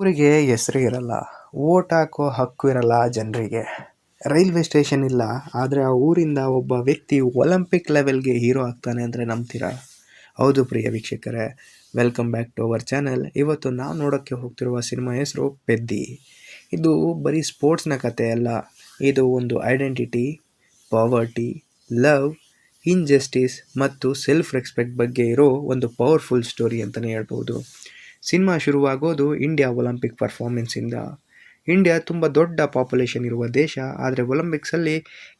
ಊರಿಗೆ ಹೆಸರು ಇರಲ್ಲ, ಓಟ್ ಹಾಕೋ ಹಕ್ಕು ಇರಲ್ಲ ಜನರಿಗೆ. ರೈಲ್ವೆ ಸ್ಟೇಷನ್ ಇಲ್ಲ, ಆದರೆ ಆ ಊರಿಂದ ಒಬ್ಬ ವ್ಯಕ್ತಿ ಒಲಿಂಪಿಕ್ ಲೆವೆಲ್ಗೆ ಹೀರೋ ಆಗ್ತಾನೆ ಅಂದರೆ ನಂಬ್ತೀರಾ? ಹೌದು ಪ್ರಿಯ ವೀಕ್ಷಕರೇ, welcome back to our channel. ಇವತ್ತು ನಾವು ನೋಡೋಕ್ಕೆ ಹೋಗ್ತಿರುವ ಸಿನಿಮಾ ಹೆಸರು ಪೆದ್ದಿ. ಇದು ಬರೀ ಸ್ಪೋರ್ಟ್ಸ್ನ ಕತೆ ಅಲ್ಲ, ಇದು ಒಂದು ಐಡೆಂಟಿಟಿ, ಪಾವರ್ಟಿ, ಲವ್, ಇನ್ಜಸ್ಟಿಸ್ ಮತ್ತು ಸೆಲ್ಫ್ ರೆಸ್ಪೆಕ್ಟ್ ಬಗ್ಗೆ ಇರೋ ಒಂದು ಪವರ್ಫುಲ್ ಸ್ಟೋರಿ ಅಂತಲೇ ಹೇಳ್ಬೋದು. ಸಿನಿಮಾ ಶುರುವಾಗೋದು ಇಂಡಿಯಾ ಒಲಿಂಪಿಕ್ ಪರ್ಫಾರ್ಮೆನ್ಸಿಂದ. ಇಂಡಿಯಾ ತುಂಬ ದೊಡ್ಡ ಪಾಪ್ಯುಲೇಷನ್ ಇರುವ ದೇಶ, ಆದರೆ ಒಲಿಂಪಿಕ್ಸಲ್ಲಿ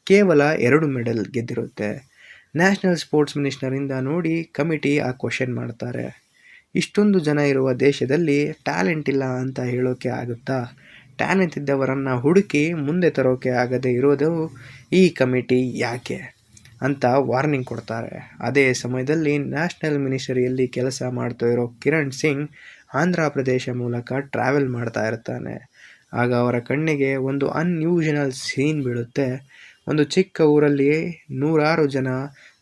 ಕೇವಲ 2 ಮೆಡಲ್ ಗೆದ್ದಿರುತ್ತೆ. ನ್ಯಾಷನಲ್ ಸ್ಪೋರ್ಟ್ಸ್ ಮಿನಿಸ್ಟರಿಂದ ನೋಡಿ ಕಮಿಟಿ ಆ ಕ್ವಶನ್ ಮಾಡ್ತಾರೆ, ಇಷ್ಟೊಂದು ಜನ ಇರುವ ದೇಶದಲ್ಲಿ ಟ್ಯಾಲೆಂಟ್ ಇಲ್ಲ ಅಂತ ಹೇಳೋಕೆ ಆಗುತ್ತಾ? ಟ್ಯಾಲೆಂಟ್ ಇದ್ದವರನ್ನು ಹುಡುಕಿ ಮುಂದೆ ತರೋಕೆ ಆಗದೆ ಇರೋದು ಈ ಕಮಿಟಿ ಯಾಕೆ ಅಂತ ವಾರ್ನಿಂಗ್ ಕೊಡ್ತಾರೆ. ಅದೇ ಸಮಯದಲ್ಲಿ ನ್ಯಾಷನಲ್ ಮಿನಿಸ್ಟರಿಯಲ್ಲಿ ಕೆಲಸ ಮಾಡ್ತಾ ಇರೋ ಕಿರಣ್ ಸಿಂಗ್ ಆಂಧ್ರ ಪ್ರದೇಶ ಮೂಲಕ ಟ್ರಾವೆಲ್ ಮಾಡ್ತಾ ಇರ್ತಾನೆ. ಆಗ ಅವರ ಕಣ್ಣಿಗೆ ಒಂದು ಅನ್ಯೂಷನಲ್ ಸೀನ್ ಬೀಳುತ್ತೆ. ಒಂದು ಚಿಕ್ಕ ಊರಲ್ಲಿ ನೂರಾರು ಜನ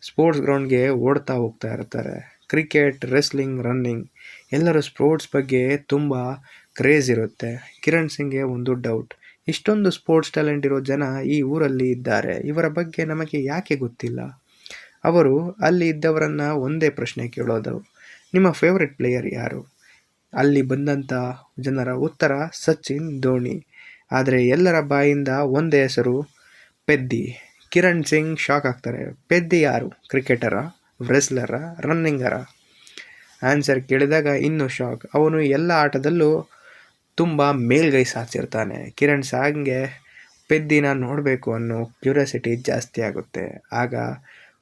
ಸ್ಪೋರ್ಟ್ಸ್ ಗ್ರೌಂಡ್ಗೆ ಓಡ್ತಾ ಹೋಗ್ತಾ ಇರ್ತಾರೆ. ಕ್ರಿಕೆಟ್, ರೆಸ್ಲಿಂಗ್, ರನ್ನಿಂಗ್, ಎಲ್ಲರೂ ಸ್ಪೋರ್ಟ್ಸ್ ಬಗ್ಗೆ ತುಂಬ ಕ್ರೇಜ್ ಇರುತ್ತೆ. ಕಿರಣ್ ಸಿಂಗ್ಗೆ ಒಂದು ಡೌಟ್, ಇಷ್ಟೊಂದು ಸ್ಪೋರ್ಟ್ಸ್ ಟ್ಯಾಲೆಂಟ್ ಇರೋ ಜನ ಈ ಊರಲ್ಲಿ ಇದ್ದಾರೆ, ಇವರ ಬಗ್ಗೆ ನಮಗೆ ಯಾಕೆ ಗೊತ್ತಿಲ್ಲ? ಅವರು ಅಲ್ಲಿ ಇದ್ದವರನ್ನು ಒಂದೇ ಪ್ರಶ್ನೆ ಕೇಳೋದು, ನಿಮ್ಮ ಫೇವ್ರೆಟ್ ಪ್ಲೇಯರ್ ಯಾರು? ಅಲ್ಲಿ ಬಂದಂಥ ಜನರ ಉತ್ತರ ಸಚಿನ್, ಧೋನಿ. ಆದರೆ ಎಲ್ಲರ ಬಾಯಿಂದ ಒಂದೇ ಹೆಸರು, ಪೆದ್ದಿ. ಕಿರಣ್ ಸಿಂಗ್ ಶಾಕ್ ಆಗ್ತಾರೆ. ಪೆದ್ದಿ ಯಾರು? ಕ್ರಿಕೆಟರ, ರೆಸ್ಲರ, ರನ್ನಿಂಗರ? ಆನ್ಸರ್ ಕೇಳಿದಾಗ ಇನ್ನೂ ಶಾಕ್. ಅವನು ಎಲ್ಲ ಆಟದಲ್ಲೂ ತುಂಬ ಮೇಲ್ಗೈ ಸಾಧಿಸಿರ್ತಾನೆ. ಕಿರಣ್ ಸಿಂಗ್ಗೆ ಪೆದ್ದಿನ ನೋಡಬೇಕು ಅನ್ನೋ ಕ್ಯೂರಿಯಾಸಿಟಿ ಜಾಸ್ತಿ ಆಗುತ್ತೆ. ಆಗ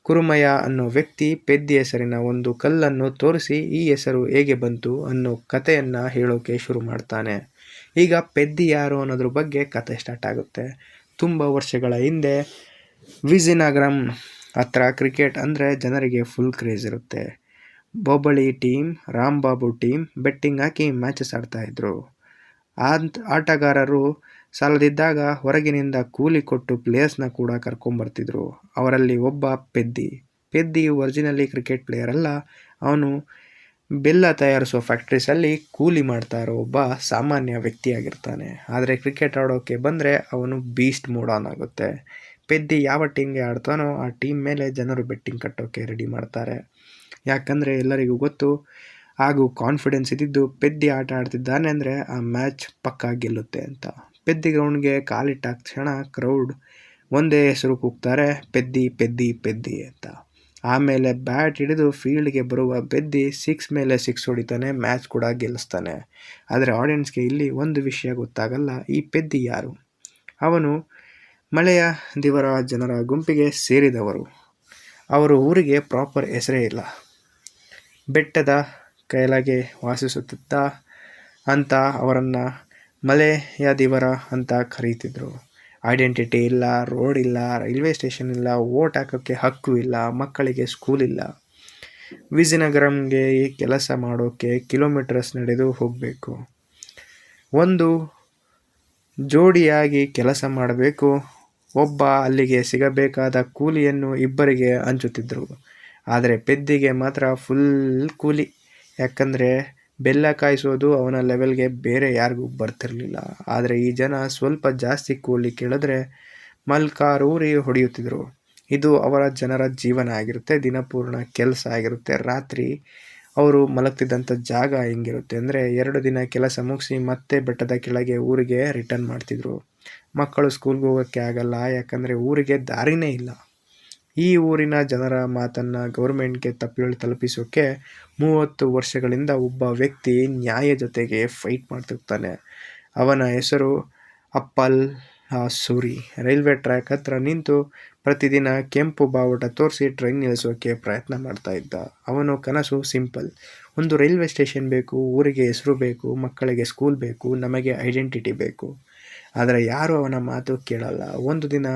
ಕುರುಮಯ್ಯ ಅನ್ನೋ ವ್ಯಕ್ತಿ ಪೆದ್ದಿ ಹೆಸರಿನ ಒಂದು ಕಲ್ಲನ್ನು ತೋರಿಸಿ ಈ ಹೆಸರು ಹೇಗೆ ಬಂತು ಅನ್ನೋ ಕಥೆಯನ್ನು ಹೇಳೋಕೆ ಶುರು ಮಾಡ್ತಾನೆ. ಈಗ ಪೆದ್ದಿ ಯಾರು ಅನ್ನೋದ್ರ ಬಗ್ಗೆ ಕತೆ ಸ್ಟಾರ್ಟ್ ಆಗುತ್ತೆ. ತುಂಬ ವರ್ಷಗಳ ಹಿಂದೆ ವಿಜಿನಗರಂ ಹತ್ರ ಕ್ರಿಕೆಟ್ ಅಂದರೆ ಜನರಿಗೆ ಫುಲ್ ಕ್ರೇಜ್ ಇರುತ್ತೆ. ಬೊಬ್ಬಳಿ ಟೀಮ್, ರಾಂಬಾಬು ಟೀಮ್ ಬೆಟ್ಟಿಂಗ್ ಹಾಕಿ ಮ್ಯಾಚಸ್ ಆಡ್ತಾಯಿದ್ರು. ಆಟಗಾರರು ಸಾಲದಿದ್ದಾಗ ಹೊರಗಿನಿಂದ ಕೂಲಿ ಕೊಟ್ಟು ಪ್ಲೇಯರ್ಸ್ನ ಕೂಡ ಕರ್ಕೊಂಬರ್ತಿದ್ರು. ಅವರಲ್ಲಿ ಒಬ್ಬ ಪೆದ್ದಿ. ಪೆದ್ದಿ ಒರಿಜಿನಲಿ ಕ್ರಿಕೆಟ್ ಪ್ಲೇಯರ್ ಅಲ್ಲ, ಅವನು ಬೆಲ್ಲ ತಯಾರಿಸೋ ಫ್ಯಾಕ್ಟ್ರೀಸಲ್ಲಿ ಕೂಲಿ ಮಾಡ್ತಾ ಇರೋ ಒಬ್ಬ ಸಾಮಾನ್ಯ ವ್ಯಕ್ತಿಯಾಗಿರ್ತಾನೆ. ಆದರೆ ಕ್ರಿಕೆಟ್ ಆಡೋಕ್ಕೆ ಬಂದರೆ ಅವನು ಬೀಸ್ಟ್ ಮೋಡ್ ಆನ್ ಆಗುತ್ತೆ. ಪೆದ್ದಿ ಯಾವ ಟೀಮ್ಗೆ ಆಡ್ತಾನೋ ಆ ಟೀಮ್ ಮೇಲೆ ಜನರು ಬೆಟ್ಟಿಂಗ್ ಕಟ್ಟೋಕ್ಕೆ ರೆಡಿ ಮಾಡ್ತಾರೆ. ಯಾಕಂದರೆ ಎಲ್ಲರಿಗೂ ಗೊತ್ತು ಹಾಗೂ ಕಾನ್ಫಿಡೆನ್ಸ್ ಇದ್ದಿದ್ದು ಪೆದ್ದಿ ಆಟ ಆಡ್ತಿದ್ದಾನೆ ಅಂದರೆ ಆ ಮ್ಯಾಚ್ ಪಕ್ಕಾ ಗೆಲ್ಲುತ್ತೆ ಅಂತ. ಪೆದ್ದಿ ಗ್ರೌಂಡ್ಗೆ ಕಾಲಿಟ್ಟ ತಕ್ಷಣ ಕ್ರೌಡ್ ಒಂದೇ ಹೆಸರು ಕೂಗ್ತಾರೆ, ಪೆದ್ದಿ ಪೆದ್ದಿ ಪೆದ್ದಿ ಅಂತ. ಆಮೇಲೆ ಬ್ಯಾಟ್ ಹಿಡಿದು ಫೀಲ್ಡ್ಗೆ ಬರುವ ಪೆದ್ದಿ 6 ಮೇಲೆ 6 ಹೊಡಿತಾನೆ, ಮ್ಯಾಚ್ ಕೂಡ ಗೆಲ್ಲಿಸ್ತಾನೆ. ಆದರೆ ಆಡಿಯನ್ಸ್ಗೆ ಇಲ್ಲಿ ಒಂದು ವಿಷಯ ಗೊತ್ತಾಗಲ್ಲ, ಈ ಪೆದ್ದಿ ಯಾರು? ಅವನು ಮಳೆಯ ದಿವರ ಜನರ ಗುಂಪಿಗೆ ಸೇರಿದವರು. ಅವರು ಊರಿಗೆ ಪ್ರಾಪರ್ ಹೆಸರೇ ಇಲ್ಲ, ಬೆಟ್ಟದ ಕೆಳಗೆ ವಾಸಿಸುತ್ತಿದ್ದ ಅಂತ ಅವರನ್ನು ಮಲೆಯದಿವರ ಅಂತ ಕರೀತಿದ್ರು. ಐಡೆಂಟಿಟಿ ಇಲ್ಲ, ರೋಡ್ ಇಲ್ಲ, ರೈಲ್ವೆ ಸ್ಟೇಷನ್ ಇಲ್ಲ, ಓಟ್ ಹಾಕೋಕ್ಕೆ ಹಕ್ಕು ಇಲ್ಲ, ಮಕ್ಕಳಿಗೆ ಸ್ಕೂಲ್ ಇಲ್ಲ. ವಿಜಿನಗರಂಗೆ ಕೆಲಸ ಮಾಡೋಕ್ಕೆ ಕಿಲೋಮೀಟರ್ಸ್ ನಡೆದು ಹೋಗಬೇಕು. ಒಂದು ಜೋಡಿಯಾಗಿ ಕೆಲಸ ಮಾಡಬೇಕು. ಒಬ್ಬ ಅಲ್ಲಿಗೆ ಸಿಗಬೇಕಾದ ಕೂಲಿಯನ್ನು ಇಬ್ಬರಿಗೆ ಹಂಚುತ್ತಿದ್ದರು. ಆದರೆ ಪೆದ್ದಿಗೆ ಮಾತ್ರ ಫುಲ್ ಕೂಲಿ. ಯಾಕಂದರೆ ಬೆಲ್ಲ ಕಾಯಿಸೋದು ಅವನ ಲೆವೆಲ್ಗೆ ಬೇರೆ ಯಾರಿಗೂ ಬರ್ತಿರಲಿಲ್ಲ. ಆದರೆ ಈ ಜನ ಸ್ವಲ್ಪ ಜಾಸ್ತಿ ಕೂಲಿ ಕೇಳಿದ್ರೆ ಮಲ್ಕಾರೂರಿ ಹೊಡೆಯುತ್ತಿದ್ರು. ಇದು ಅವರ ಜನರ ಜೀವನ ಆಗಿರುತ್ತೆ, ದಿನಪೂರ್ಣ ಕೆಲಸ ಆಗಿರುತ್ತೆ. ರಾತ್ರಿ ಅವರು ಮಲಗ್ತಿದ್ದಂಥ ಜಾಗ ಹೆಂಗಿರುತ್ತೆ ಅಂದರೆ 2 ದಿನ ಕೆಲಸ ಮುಗಿಸಿ ಮತ್ತೆ ಬೆಟ್ಟದ ಕೆಳಗೆ ಊರಿಗೆ ರಿಟರ್ನ್ ಮಾಡ್ತಿದ್ರು. ಮಕ್ಕಳು ಸ್ಕೂಲ್ಗೆ ಹೋಗೋಕ್ಕೆ ಆಗಲ್ಲ, ಯಾಕಂದರೆ ಊರಿಗೆ ದಾರಿನೇ ಇಲ್ಲ. ಈ ಊರಿನ ಜನರ ಮಾತನ್ನು ಗೌರ್ಮೆಂಟ್ಗೆ ತಲುಪಿಸೋಕ್ಕೆ 30 ವರ್ಷಗಳಿಂದ ಒಬ್ಬ ವ್ಯಕ್ತಿ ನ್ಯಾಯ ಜೊತೆಗೆ ಫೈಟ್ ಮಾಡ್ತಿರ್ತಾನೆ. ಅವನ ಹೆಸರು ಅಪ್ಪಲ್ ಸೂರಿ. ರೈಲ್ವೆ ಟ್ರ್ಯಾಕ್ ಹತ್ರ ನಿಂತು ಪ್ರತಿದಿನ ಕೆಂಪು ಬಾವುಟ ತೋರಿಸಿ ಟ್ರೈನ್ ನಿಲ್ಲಿಸೋಕ್ಕೆ ಪ್ರಯತ್ನ ಮಾಡ್ತಾ ಇದ್ದ. ಅವನ ಕನಸು ಸಿಂಪಲ್, ಒಂದು ರೈಲ್ವೆ ಸ್ಟೇಷನ್ ಬೇಕು, ಊರಿಗೆ ಹೆಸರು ಬೇಕು, ಮಕ್ಕಳಿಗೆ ಸ್ಕೂಲ್ ಬೇಕು, ನಮಗೆ ಐಡೆಂಟಿಟಿ ಬೇಕು. ಆದರೆ ಯಾರೂ ಅವನ ಮಾತು ಕೇಳಲ್ಲ. ಒಂದು ದಿನ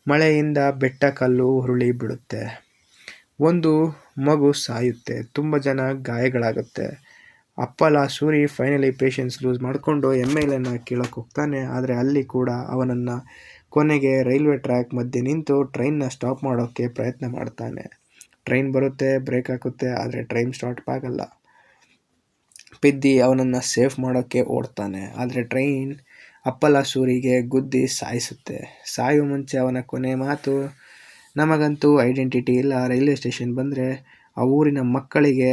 ಮಳೆಯಿಂದ ಬೆಟ್ಟ ಕಲ್ಲು ಉರುಳಿ ಬಿಡುತ್ತೆ. ಒಂದು ಮಗು ಸಾಯುತ್ತೆ, ತುಂಬ ಜನ ಗಾಯಗಳಾಗುತ್ತೆ. ಅಪ್ಪಲ ಸೂರಿ ಫೈನಲಿ ಪೇಷನ್ಸ್ ಲೂಸ್ ಮಾಡಿಕೊಂಡು MLAನ ಕೇಳಕ್ಕೆ ಹೋಗ್ತಾನೆ. ಆದರೆ ಅಲ್ಲಿ ಕೂಡ ಅವನನ್ನು ಕೊನೆಗೆ ರೈಲ್ವೆ ಟ್ರ್ಯಾಕ್ ಮಧ್ಯೆ ನಿಂತು ಟ್ರೈನ್ನ ಸ್ಟಾಪ್ ಮಾಡೋಕ್ಕೆ ಪ್ರಯತ್ನ ಮಾಡ್ತಾನೆ. ಟ್ರೈನ್ ಬರುತ್ತೆ, ಬ್ರೇಕ್ ಹಾಕುತ್ತೆ, ಆದರೆ ಟ್ರೈನ್ ಸ್ಟಾಪ್ ಆಗಲ್ಲ. ಪೆದ್ದಿ ಅವನನ್ನು ಸೇಫ್ ಮಾಡೋಕ್ಕೆ ಓಡ್ತಾನೆ. ಆದರೆ ಟ್ರೈನ್ ಅಪ್ಪಲಾಸೂರಿಗೆ ಗುದ್ದಿ ಸಾಯಿಸುತ್ತೆ. ಸಾಯುವ ಮುಂಚೆ ಅವನ ಕೊನೆ ಮಾತು, ನಮಗಂತೂ ಐಡೆಂಟಿಟಿ ಇಲ್ಲ, ರೈಲ್ವೆ ಸ್ಟೇಷನ್ ಬಂದರೆ ಆ ಊರಿನ ಮಕ್ಕಳಿಗೆ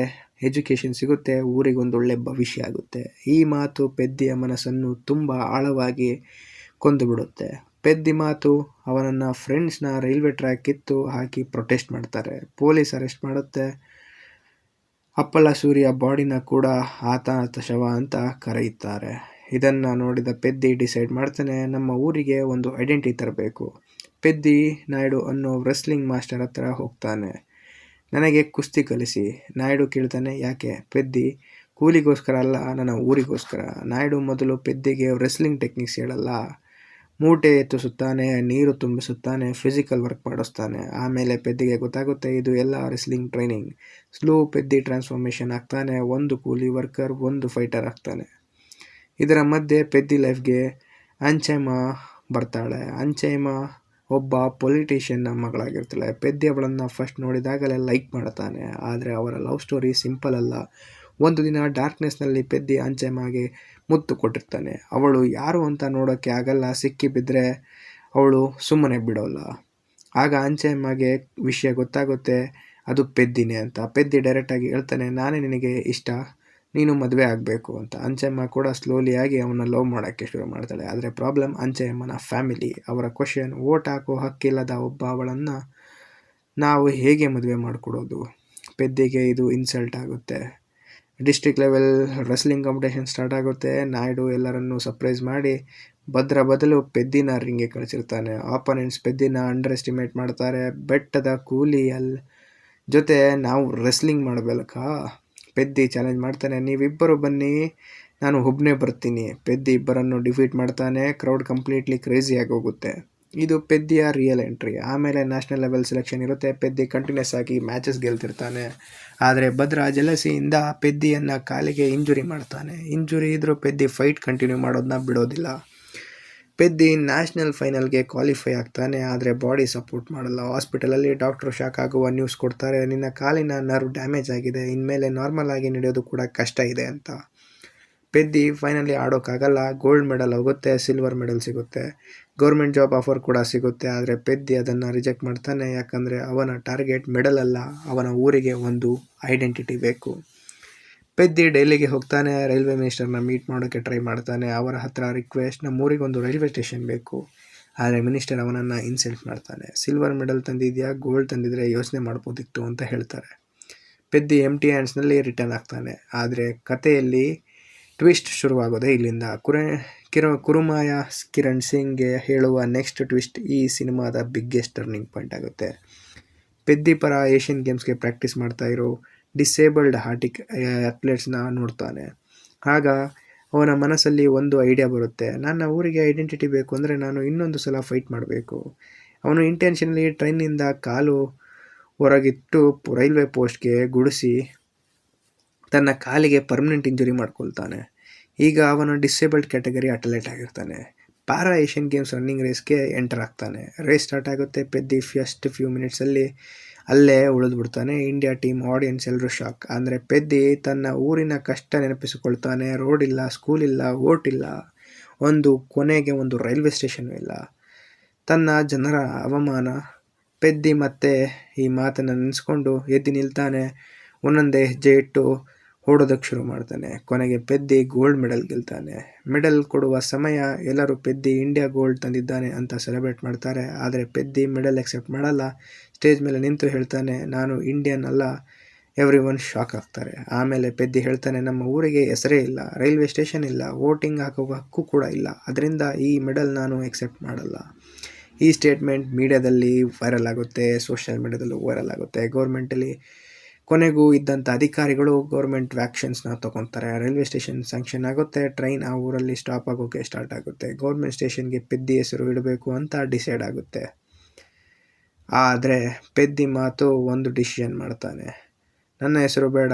ಎಜುಕೇಷನ್ ಸಿಗುತ್ತೆ, ಊರಿಗೊಂದೊಳ್ಳೆ ಭವಿಷ್ಯ ಆಗುತ್ತೆ. ಈ ಮಾತು ಪೆದ್ದಿಯ ಮನಸ್ಸನ್ನು ತುಂಬ ಆಳವಾಗಿ ಕೊಂದುಬಿಡುತ್ತೆ. ಪೆದ್ದಿ ಮಾತು ಅವನನ್ನು ಫ್ರೆಂಡ್ಸ್ನ ರೈಲ್ವೆ ಟ್ರ್ಯಾಕ್ ಕಿತ್ತು ಹಾಕಿ ಪ್ರೊಟೆಸ್ಟ್ ಮಾಡ್ತಾರೆ. ಪೊಲೀಸ್ ಅರೆಸ್ಟ್ ಮಾಡುತ್ತೆ. ಅಪ್ಪಲಾಸೂರಿಯ ಬಾಡಿನ ಕೂಡ ಆತ ಶವ ಅಂತ ಕರೆಯುತ್ತಾರೆ. ಇದನ್ನು ನೋಡಿದ ಪೆದ್ದಿ ಡಿಸೈಡ್ ಮಾಡ್ತಾನೆ, ನಮ್ಮ ಊರಿಗೆ ಒಂದು ಐಡೆಂಟಿಟಿ ತರಬೇಕು. ಪೆದ್ದಿ ನಾಯ್ಡು ಅನ್ನೋ ರೆಸ್ಲಿಂಗ್ ಮಾಸ್ಟರ್ ಹತ್ರ ಹೋಗ್ತಾನೆ. ನನಗೆ ಕುಸ್ತಿ ಕಲಿಸಿ. ನಾಯ್ಡು ಕೇಳ್ತಾನೆ, ಯಾಕೆ? ಪೆದ್ದಿ, ಕೂಲಿಗೋಸ್ಕರ ಅಲ್ಲ, ನನ್ನ ಊರಿಗೋಸ್ಕರ. ನಾಯ್ಡು ಮೊದಲು ಪೆದ್ದಿಗೆ ರೆಸ್ಲಿಂಗ್ ಟೆಕ್ನಿಕ್ಸ್ ಹೇಳಲ್ಲ. ಮೂಟೆ ಎತ್ತಿಸುತ್ತಾನೆ, ನೀರು ತುಂಬಿಸುತ್ತಾನೆ, ಫಿಸಿಕಲ್ ವರ್ಕ್ ಮಾಡಿಸ್ತಾನೆ. ಆಮೇಲೆ ಪೆದ್ದಿಗೆ ಗೊತ್ತಾಗುತ್ತೆ ಇದು ಎಲ್ಲ ರೆಸ್ಲಿಂಗ್ ಟ್ರೈನಿಂಗ್. ಸ್ಲೋ ಪೆದ್ದಿ ಟ್ರಾನ್ಸ್ಫಾರ್ಮೇಷನ್ ಆಗ್ತಾನೆ. ಒಂದು ಕೂಲಿ ವರ್ಕರ್, ಒಂದು ಫೈಟರ್ ಆಗ್ತಾನೆ. ಇದರ ಮಧ್ಯೆ ಪೆದ್ದಿ ಲೈಫ್ಗೆ ಅಂಚೆಮ್ಮ ಬರ್ತಾಳೆ. ಅಂಚೆಮ್ಮ ಒಬ್ಬ ಪೊಲಿಟಿಷಿಯನ್ನ ಮಗಳಾಗಿರ್ತಾಳೆ. ಪೆದ್ದಿ ಅವಳನ್ನು ಫಸ್ಟ್ ನೋಡಿದಾಗಲೇ ಲೈಕ್ ಮಾಡ್ತಾನೆ. ಆದರೆ ಅವರ ಲವ್ ಸ್ಟೋರಿ ಸಿಂಪಲ್ ಅಲ್ಲ. ಒಂದು ದಿನ ಡಾರ್ಕ್ನೆಸ್ನಲ್ಲಿ ಪೆದ್ದಿ ಅಂಚೆಮ್ಮಗೆ ಮುತ್ತು ಕೊಟ್ಟಿರ್ತಾನೆ. ಅವಳು ಯಾರು ಅಂತ ನೋಡೋಕ್ಕೆ ಆಗಲ್ಲ, ಸಿಕ್ಕಿ ಬಿದ್ದರೆ ಅವಳು ಸುಮ್ಮನೆ ಬಿಡೋಲ್ಲ. ಆಗ ಅಂಚೆಮ್ಮಗೆ ವಿಷಯ ಗೊತ್ತಾಗುತ್ತೆ, ಅದು ಪೆದ್ದಿನೇ ಅಂತ. ಪೆದ್ದಿ ಡೈರೆಕ್ಟಾಗಿ ಹೇಳ್ತಾನೆ, ನಾನೇ ನಿನಗೆ ಇಷ್ಟ, ನೀನು ಮದುವೆ ಆಗಬೇಕು ಅಂತ. ಅಂಚೆಮ್ಮ ಕೂಡ ಸ್ಲೋಲಿಯಾಗಿ ಅವನ್ನ ಲವ್ ಮಾಡೋಕ್ಕೆ ಶುರು ಮಾಡ್ತಾಳೆ. ಆದರೆ ಪ್ರಾಬ್ಲಮ್ ಅಂಚೆಮ್ಮನ ಫ್ಯಾಮಿಲಿ. ಅವರ ಕ್ವಶನ್, ವೋಟ್ ಹಾಕೋ ಹಕ್ಕಿಲ್ಲದ ಒಬ್ಬ ಅವಳನ್ನು ನಾವು ಹೇಗೆ ಮದುವೆ ಮಾಡಿಕೊಡೋದು? ಪೆದ್ದಿಗೆ ಇದು ಇನ್ಸಲ್ಟ್ ಆಗುತ್ತೆ. District level wrestling competition start ಆಗುತ್ತೆ. ನಾಯ್ಡು ಎಲ್ಲರನ್ನೂ ಸರ್ಪ್ರೈಸ್ ಮಾಡಿ ಭದ್ರ ಬದಲು ಪೆದ್ದಿನ ರಿಂಗ್ಗೆ ಕಳಿಸಿರ್ತಾನೆ. ಆಪೋನೆಂಟ್ಸ್ ಪೆದ್ದಿನ ಅಂಡರ್ ಎಸ್ಟಿಮೇಟ್ ಮಾಡ್ತಾರೆ. ಬೆಟ್ಟದ ಕೂಲಿಯಲ್ ಜೊತೆ ನಾವು ರೆಸ್ಲಿಂಗ್ ಮಾಡಬೇಕಾ? ಪೆದ್ದಿ ಚಾಲೆಂಜ್ ಮಾಡ್ತಾನೆ, ನೀವಿಬ್ಬರು ಬನ್ನಿ, ನಾನು ಒಬ್ಬನೇ ಬರ್ತೀನಿ. ಪೆದ್ದಿ ಇಬ್ಬರನ್ನು ಡಿಫೀಟ್ ಮಾಡ್ತಾನೆ. ಕ್ರೌಡ್ ಕಂಪ್ಲೀಟ್ಲಿ ಕ್ರೇಜಿಯಾಗಿ ಹೋಗುತ್ತೆ. ಇದು ಪೆದ್ದಿಯ ರಿಯಲ್ ಎಂಟ್ರಿ. ಆಮೇಲೆ ನ್ಯಾಷನಲ್ ಲೆವೆಲ್ ಸೆಲೆಕ್ಷನ್ ಇರುತ್ತೆ. ಪೆದ್ದಿ ಕಂಟಿನ್ಯೂಸ್ ಆಗಿ ಮ್ಯಾಚಸ್ ಗೆಲ್ತಿರ್ತಾನೆ. ಆದರೆ ಭದ್ರ ಜಲಸಿಯಿಂದ ಪೆದ್ದಿಯನ್ನು ಕಾಲಿಗೆ ಇಂಜುರಿ ಮಾಡ್ತಾನೆ. ಇಂಜುರಿ ಇದ್ರೂ ಪೆದ್ದಿ ಫೈಟ್ ಕಂಟಿನ್ಯೂ ಮಾಡೋದನ್ನ ಬಿಡೋದಿಲ್ಲ. ಪೆದ್ದಿ ನ್ಯಾಷನಲ್ ಫೈನಲ್ಗೆ ಕ್ವಾಲಿಫೈ ಆಗ್ತಾನೆ. ಆದರೆ ಬಾಡಿ ಸಪೋರ್ಟ್ ಮಾಡಲ್ಲ. ಹಾಸ್ಪಿಟಲಲ್ಲಿ ಡಾಕ್ಟ್ರು ಶಾಕ್ ಆಗುವ ನ್ಯೂಸ್ ಕೊಡ್ತಾರೆ, ನಿನ್ನ ಕಾಲಿನ ನರ್ವ್ ಡ್ಯಾಮೇಜ್ ಆಗಿದೆ, ಇನ್ಮೇಲೆ ನಾರ್ಮಲ್ ಆಗಿ ನಡೆಯೋದು ಕೂಡ ಕಷ್ಟ ಇದೆ ಅಂತ. ಪೆದ್ದಿ ಫೈನಲಿ ಆಡೋಕ್ಕಾಗಲ್ಲ. ಗೋಲ್ಡ್ ಮೆಡಲ್ ಹೋಗುತ್ತೆ, ಸಿಲ್ವರ್ ಮೆಡಲ್ ಸಿಗುತ್ತೆ, ಗೌರ್ಮೆಂಟ್ ಜಾಬ್ ಆಫರ್ ಕೂಡ ಸಿಗುತ್ತೆ. ಆದರೆ ಪೆದ್ದಿ ಅದನ್ನು ರಿಜೆಕ್ಟ್ ಮಾಡ್ತಾನೆ. ಯಾಕಂದರೆ ಅವನ ಟಾರ್ಗೆಟ್ ಮೆಡಲ್ ಅಲ್ಲ, ಅವನ ಊರಿಗೆ ಒಂದು ಐಡೆಂಟಿಟಿ ಬೇಕು. ಪೆದ್ದಿ ಡೆಲ್ಲಿಗೆ ಹೋಗ್ತಾನೆ. ರೈಲ್ವೆ ಮಿನಿಸ್ಟರ್ನ ಮೀಟ್ ಮಾಡೋಕ್ಕೆ ಟ್ರೈ ಮಾಡ್ತಾನೆ. ಅವರ ಹತ್ರ ರಿಕ್ವೆಸ್ಟ್, ನಮ್ಮೂರಿಗೆ ಒಂದು ರೈಲ್ವೆ ಸ್ಟೇಷನ್ ಬೇಕು. ಆದರೆ ಮಿನಿಸ್ಟರ್ ಅವನನ್ನು ಇನ್ಸಲ್ಟ್ ಮಾಡ್ತಾನೆ. ಸಿಲ್ವರ್ ಮೆಡಲ್ ತಂದಿದ್ಯಾ, ಗೋಲ್ಡ್ ತಂದಿದ್ರೆ ಯೋಚನೆ ಮಾಡ್ಬೋದಿತ್ತು ಅಂತ ಹೇಳ್ತಾರೆ. ಪೆದ್ದಿ ಎಂಟಿ ಹ್ಯಾಂಡ್ಸ್ನಲ್ಲಿ ರಿಟರ್ನ್ ಆಗ್ತಾನೆ. ಆದರೆ ಕಥೆಯಲ್ಲಿ ಟ್ವಿಸ್ಟ್ ಶುರುವಾಗೋದೇ ಇಲ್ಲಿಂದ. ಕುರುಮಾಯ ಕಿರಣ್ ಸಿಂಗ್ಗೆ ಹೇಳುವ ನೆಕ್ಸ್ಟ್ ಟ್ವಿಸ್ಟ್ ಈ ಸಿನಿಮಾದ ಬಿಗ್ಗೆಸ್ಟ್ ಟರ್ನಿಂಗ್ ಪಾಯಿಂಟ್ ಆಗುತ್ತೆ. ಪೆದ್ದಿ ಪರ ಏಷ್ಯನ್ ಗೇಮ್ಸ್ಗೆ ಪ್ರಾಕ್ಟೀಸ್ ಮಾಡ್ತಾ ಇರೋ ಡಿಸೇಬಲ್ಡ್ ಹಾರ್ಟಿಕ್ ಅಥ್ಲೆಟ್ಸ್ನ ನೋಡ್ತಾನೆ. ಆಗ ಅವನ ಮನಸ್ಸಲ್ಲಿ ಒಂದು ಐಡಿಯಾ ಬರುತ್ತೆ, ನನ್ನ ಊರಿಗೆ ಐಡೆಂಟಿಟಿ ಬೇಕು ಅಂದರೆ ನಾನು ಇನ್ನೊಂದು ಸಲ ಫೈಟ್ ಮಾಡಬೇಕು. ಅವನು ಇಂಟೆನ್ಷನ್ಲಿ ಟ್ರೈನಿಂದ ಕಾಲು ಹೊರಗಿಟ್ಟು ರೈಲ್ವೆ ಪೋಸ್ಟ್ಗೆ ಗುಡಿಸಿ ತನ್ನ ಕಾಲಿಗೆ ಪರ್ಮನೆಂಟ್ ಇಂಜುರಿ ಮಾಡ್ಕೊಳ್ತಾನೆ. ಈಗ ಅವನು ಡಿಸೇಬಲ್ಡ್ ಕ್ಯಾಟಗರಿ ಅಥ್ಲೆಟ್ ಆಗಿರ್ತಾನೆ. ಪ್ಯಾರಾ ಏಷ್ಯನ್ ಗೇಮ್ಸ್ ರನ್ನಿಂಗ್ ರೇಸ್ಗೆ ಎಂಟರ್ ಆಗ್ತಾನೆ. ರೇಸ್ ಸ್ಟಾರ್ಟ್ ಆಗುತ್ತೆ. ಪೆದ್ದಿ ಫಸ್ಟ್ ಫ್ಯೂ ಮಿನಿಟ್ಸಲ್ಲಿ ಅಲ್ಲೇ ಉಳಿದ್ಬಿಡ್ತಾನೆ. ಇಂಡಿಯಾ ಟೀಮ್, ಆಡಿಯನ್ಸ್ ಎಲ್ಲರೂ ಶಾಕ್. ಅಂದರೆ ಪೆದ್ದಿ ತನ್ನ ಊರಿನ ಕಷ್ಟ ನೆನಪಿಸಿಕೊಳ್ತಾನೆ. ರೋಡ್ ಇಲ್ಲ, ಸ್ಕೂಲ್ ಇಲ್ಲ, ವೋಟ್ ಇಲ್ಲ, ಕೊನೆಗೆ ಒಂದು ರೈಲ್ವೆ ಸ್ಟೇಷನ್ ಇಲ್ಲ, ತನ್ನ ಜನರ ಅವಮಾನ. ಪೆದ್ದಿ ಮತ್ತೆ ಈ ಮಾತನ್ನು ನೆನೆಸ್ಕೊಂಡು ಎದ್ದು ನಿಲ್ತಾನೆ. ಒಂದೊಂದೇ ಹೆಜ್ಜೆ ಇಟ್ಟು ಓಡೋದಕ್ಕೆ ಶುರು ಮಾಡ್ತಾನೆ. ಕೊನೆಗೆ ಪೆದ್ದಿ ಗೋಲ್ಡ್ ಮೆಡಲ್ ಗೆಲ್ತಾನೆ. ಮೆಡಲ್ ಕೊಡುವ ಸಮಯ ಎಲ್ಲರೂ ಪೆದ್ದಿ ಇಂಡಿಯಾ ಗೋಲ್ಡ್ ತಂದಿದ್ದಾನೆ ಅಂತ ಸೆಲೆಬ್ರೇಟ್ ಮಾಡ್ತಾರೆ. ಆದರೆ ಪೆದ್ದಿ ಮೆಡಲ್ ಎಕ್ಸೆಪ್ಟ್ ಮಾಡಲ್ಲ. ಸ್ಟೇಜ್ ಮೇಲೆ ನಿಂತು ಹೇಳ್ತಾನೆ, ನಾನು ಇಂಡಿಯನ್ ಅಲ್ಲ. ಎವ್ರಿ ಒನ್ ಶಾಕ್ ಆಗ್ತಾರೆ. ಆಮೇಲೆ ಪೆದ್ದಿ ಹೇಳ್ತಾನೆ, ನಮ್ಮ ಊರಿಗೆ ಹೆಸರೇ ಇಲ್ಲ, ರೈಲ್ವೆ ಸ್ಟೇಷನ್ ಇಲ್ಲ, ವೋಟಿಂಗ್ ಹಾಕೋ ಹಕ್ಕು ಕೂಡ ಇಲ್ಲ, ಅದರಿಂದ ಈ ಮೆಡಲ್ ನಾನು ಎಕ್ಸೆಪ್ಟ್ ಮಾಡಲ್ಲ. ಈ ಸ್ಟೇಟ್ಮೆಂಟ್ ಮೀಡಿಯಾದಲ್ಲಿ ವೈರಲ್ ಆಗುತ್ತೆ, ಸೋಷಿಯಲ್ ಮೀಡಿಯಾದಲ್ಲೂ ವೈರಲ್ ಆಗುತ್ತೆ. ಗೌರ್ಮೆಂಟಲ್ಲಿ ಕೊನೆಗೂ ಇದ್ದಂಥ ಅಧಿಕಾರಿಗಳು ಗೌರ್ಮೆಂಟ್ ವ್ಯಾಕ್ಷನ್ಸ್ನ ತೊಗೊತಾರೆ. ರೈಲ್ವೆ ಸ್ಟೇಷನ್ ಸ್ಯಾಂಕ್ಷನ್ ಆಗುತ್ತೆ. ಟ್ರೈನ್ ಆ ಊರಲ್ಲಿ ಸ್ಟಾಪ್ ಆಗೋಕ್ಕೆ ಸ್ಟಾರ್ಟ್ ಆಗುತ್ತೆ. ಗೌರ್ಮೆಂಟ್ ಸ್ಟೇಷನ್ಗೆ ಪೆದ್ದಿ ಹೆಸರು ಇಡಬೇಕು ಅಂತ ಡಿಸೈಡ್ ಆಗುತ್ತೆ. ಆದರೆ ಪೆದ್ದಿ ಮಾತು ಒಂದು ಡಿಸಿಷನ್ ಮಾಡ್ತಾನೆ, ನನ್ನ ಹೆಸರು ಬೇಡ,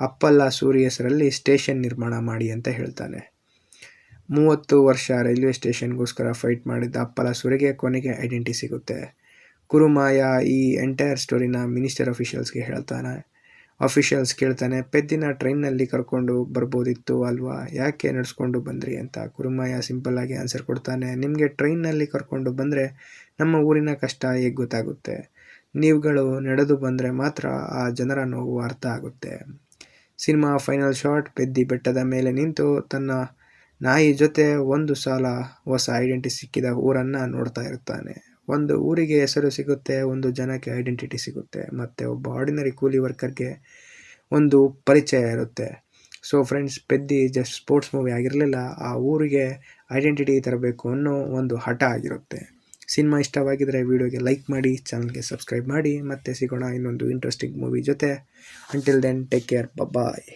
ಅಪ್ಪಲಾಸೂರಿ ಹೆಸರಲ್ಲಿ ಸ್ಟೇಷನ್ ನಿರ್ಮಾಣ ಮಾಡಿ ಅಂತ ಹೇಳ್ತಾನೆ. 30 ವರ್ಷ ರೈಲ್ವೆ ಸ್ಟೇಷನ್ಗೋಸ್ಕರ ಫೈಟ್ ಮಾಡಿದ್ದ ಅಪ್ಪಲಾಸೂರಿಗೆ ಕೊನೆಗೆ ಐಡೆಂಟಿಟಿ ಸಿಗುತ್ತೆ. ಕುರುಮಾಯ ಈ ಎಂಟೈರ್ ಸ್ಟೋರಿನ ಮಿನಿಸ್ಟರ್ ಅಫಿಷಿಯಲ್ಸ್ಗೆ ಹೇಳ್ತಾನೆ. ಅಫಿಷಿಯಲ್ಸ್ ಕೇಳ್ತಾನೆ, ಪೆದ್ದಿನ ಟ್ರೈನ್ನಲ್ಲಿ ಕರ್ಕೊಂಡು ಬರ್ಬೋದಿತ್ತು ಅಲ್ವಾ, ಯಾಕೆ ನಡೆಸ್ಕೊಂಡು ಬಂದ್ರಿ ಅಂತ. ಕುರುಮಯ್ಯ ಸಿಂಪಲ್ಲಾಗಿ ಆನ್ಸರ್ ಕೊಡ್ತಾನೆ, ನಿಮಗೆ ಟ್ರೈನ್ನಲ್ಲಿ ಕರ್ಕೊಂಡು ಬಂದರೆ ನಮ್ಮ ಊರಿನ ಕಷ್ಟ ಹೇಗೆ ಗೊತ್ತಾಗುತ್ತೆ, ನೀವುಗಳು ನಡೆದು ಬಂದರೆ ಮಾತ್ರ ಆ ಜನರ ನೋವು ಅರ್ಥ ಆಗುತ್ತೆ. ಸಿನಿಮಾ ಫೈನಲ್ ಶಾಟ್, ಪೆದ್ದಿ ಬೆಟ್ಟದ ಮೇಲೆ ನಿಂತು ತನ್ನ ನಾಯಿ ಜೊತೆ ಒಂದು ಸಲ ಹೊಸ ಐಡೆಂಟಿಟಿ ಸಿಕ್ಕಿದ ಊರನ್ನು ನೋಡ್ತಾ ಇರ್ತಾನೆ. ಒಂದು ಊರಿಗೆ ಹೆಸರು ಸಿಗುತ್ತೆ, ಒಂದು ಜನಕ್ಕೆ ಐಡೆಂಟಿಟಿ ಸಿಗುತ್ತೆ, ಮತ್ತು ಒಬ್ಬ ಆರ್ಡಿನರಿ ಕೂಲಿ ವರ್ಕರ್ಗೆ ಒಂದು ಪರಿಚಯ ಇರುತ್ತೆ. ಸೊ ಫ್ರೆಂಡ್ಸ್, ಪೆದ್ದಿ ಜಸ್ಟ್ ಸ್ಪೋರ್ಟ್ಸ್ ಮೂವಿ ಆಗಿರಲಿಲ್ಲ, ಆ ಊರಿಗೆ ಐಡೆಂಟಿಟಿ ತರಬೇಕು ಅನ್ನೋ ಒಂದು ಹಠ ಆಗಿರುತ್ತೆ. ಸಿನಿಮಾ ಇಷ್ಟವಾಗಿದ್ದರೆ ವಿಡಿಯೋಗೆ ಲೈಕ್ ಮಾಡಿ, ಚಾನಲ್ಗೆ ಸಬ್ಸ್ಕ್ರೈಬ್ ಮಾಡಿ. ಮತ್ತೆ ಸಿಗೋಣ ಇನ್ನೊಂದು ಇಂಟ್ರೆಸ್ಟಿಂಗ್ ಮೂವಿ ಜೊತೆ. ಅಂಟಿಲ್ ದೆನ್, ಟೇಕ್ ಕೇರ್, ಬಾಯ್.